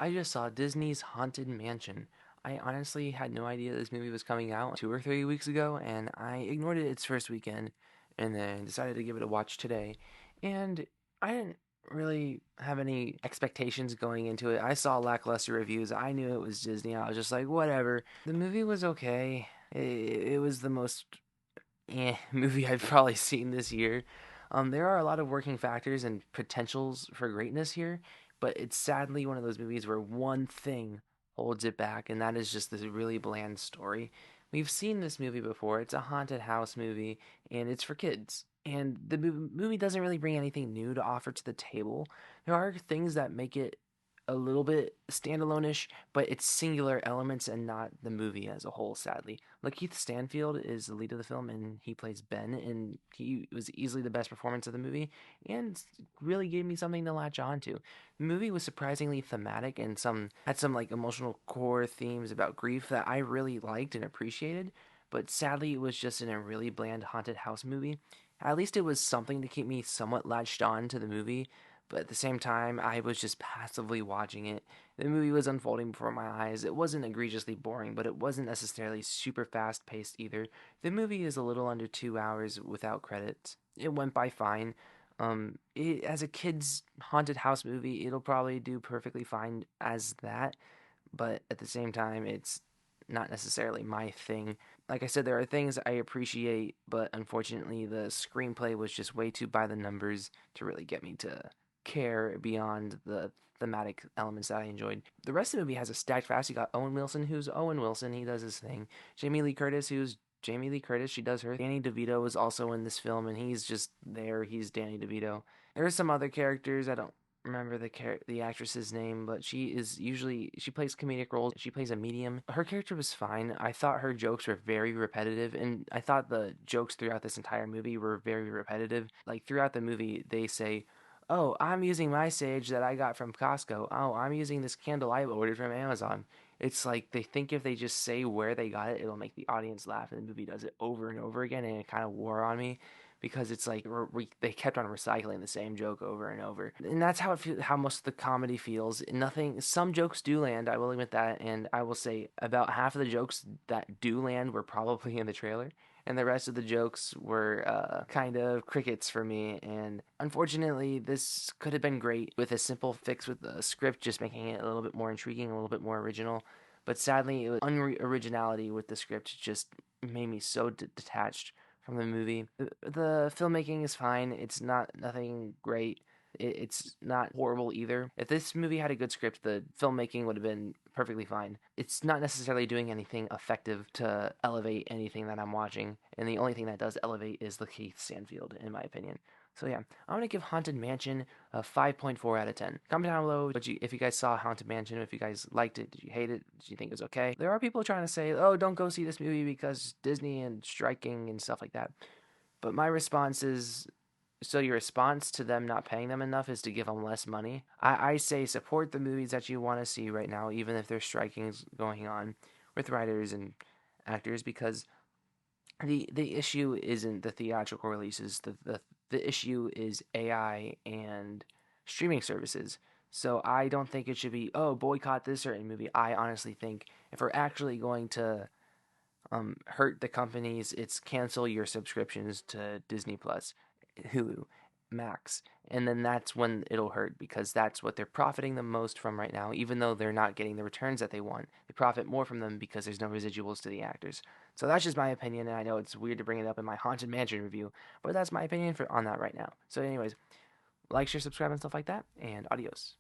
I just saw Disney's Haunted Mansion. I honestly had no idea this movie was coming out 2 or 3 weeks ago, and I ignored it its first weekend and then decided to give it a watch today. And I didn't really have any expectations going into it. I saw lackluster reviews. I knew it was Disney. I was just like, whatever. The movie was okay. It was the most movie I've probably seen this year. There are a lot of working factors and potentials for greatness here, but it's sadly one of those movies where one thing holds it back, and that is just this really bland story. We've seen this movie before. It's a haunted house movie, and it's for kids. And the movie doesn't really bring anything new to offer to the table. There are things that make it a little bit standalone-ish, but it's singular elements and not the movie as a whole, sadly. Lakeith Stanfield is the lead of the film, and he plays Ben, and he was easily the best performance of the movie, and really gave me something to latch on to. The movie was surprisingly thematic and had some like emotional core themes about grief that I really liked and appreciated, but sadly it was just in a really bland haunted house movie. At least it was something to keep me somewhat latched on to the movie, but at the same time, I was just passively watching it. The movie was unfolding before my eyes. It wasn't egregiously boring, but it wasn't necessarily super fast paced either. The movie is a little under 2 hours without credits. It went by fine. As a kid's haunted house movie, it'll probably do perfectly fine as that, but at the same time, it's not necessarily my thing. Like I said, there are things I appreciate, but unfortunately, the screenplay was just way too by the numbers to really get me to care beyond the thematic elements that I enjoyed. The rest of the movie has a stacked cast. You got Owen Wilson, who's Owen Wilson, he does his thing. Jamie Lee Curtis, who's Jamie Lee Curtis, she does her. Danny DeVito is also in this film, and he's just there. He's Danny DeVito. There are some other characters. I don't remember the actress's name, but she plays comedic roles. She plays a medium. Her character was fine. I thought her jokes were very repetitive, and I thought the jokes throughout this entire movie were very repetitive. Like throughout the movie, they say, "Oh, I'm using my sage that I got from Costco. Oh, I'm using this candle I ordered from Amazon." It's like they think if they just say where they got it, it'll make the audience laugh, and the movie does it over and over again, and it kind of wore on me because it's like they kept on recycling the same joke over and over, and that's how most of the comedy feels. Nothing, some jokes do land, I will admit that, and I will say about half of the jokes that do land were probably in the trailer, and the rest of the jokes were kind of crickets for me. And unfortunately, this could have been great with a simple fix with the script, just making it a little bit more intriguing, a little bit more original. But sadly, it was unoriginality with the script just made me so detached from the movie. The filmmaking is fine. It's not nothing great. It's not horrible either. If this movie had a good script, the filmmaking would have been perfectly fine. It's not necessarily doing anything effective to elevate anything that I'm watching, and the only thing that does elevate is Lakeith Stanfield, in my opinion. So yeah, I'm gonna give Haunted Mansion a 5.4 out of 10. Comment down below if you guys saw Haunted Mansion, if you guys liked it, did you hate it, did you think it was okay? There are people trying to say, oh, don't go see this movie because Disney and striking and stuff like that. But my response is, so your response to them not paying them enough is to give them less money? I say support the movies that you want to see right now, even if there's strikings going on with writers and actors, because the issue isn't the theatrical releases. The issue is AI and streaming services. So I don't think it should be, oh, boycott this certain movie. I honestly think if we're actually going to hurt the companies, it's cancel your subscriptions to Disney Plus, Hulu, Max, and then that's when it'll hurt because that's what they're profiting the most from right now. Even though they're not getting the returns that they want, they profit more from them because there's no residuals to the actors. So that's just my opinion, and I know it's weird to bring it up in my Haunted Mansion review, but that's my opinion on that right now. So, anyways, like, share, subscribe, and stuff like that, and adios.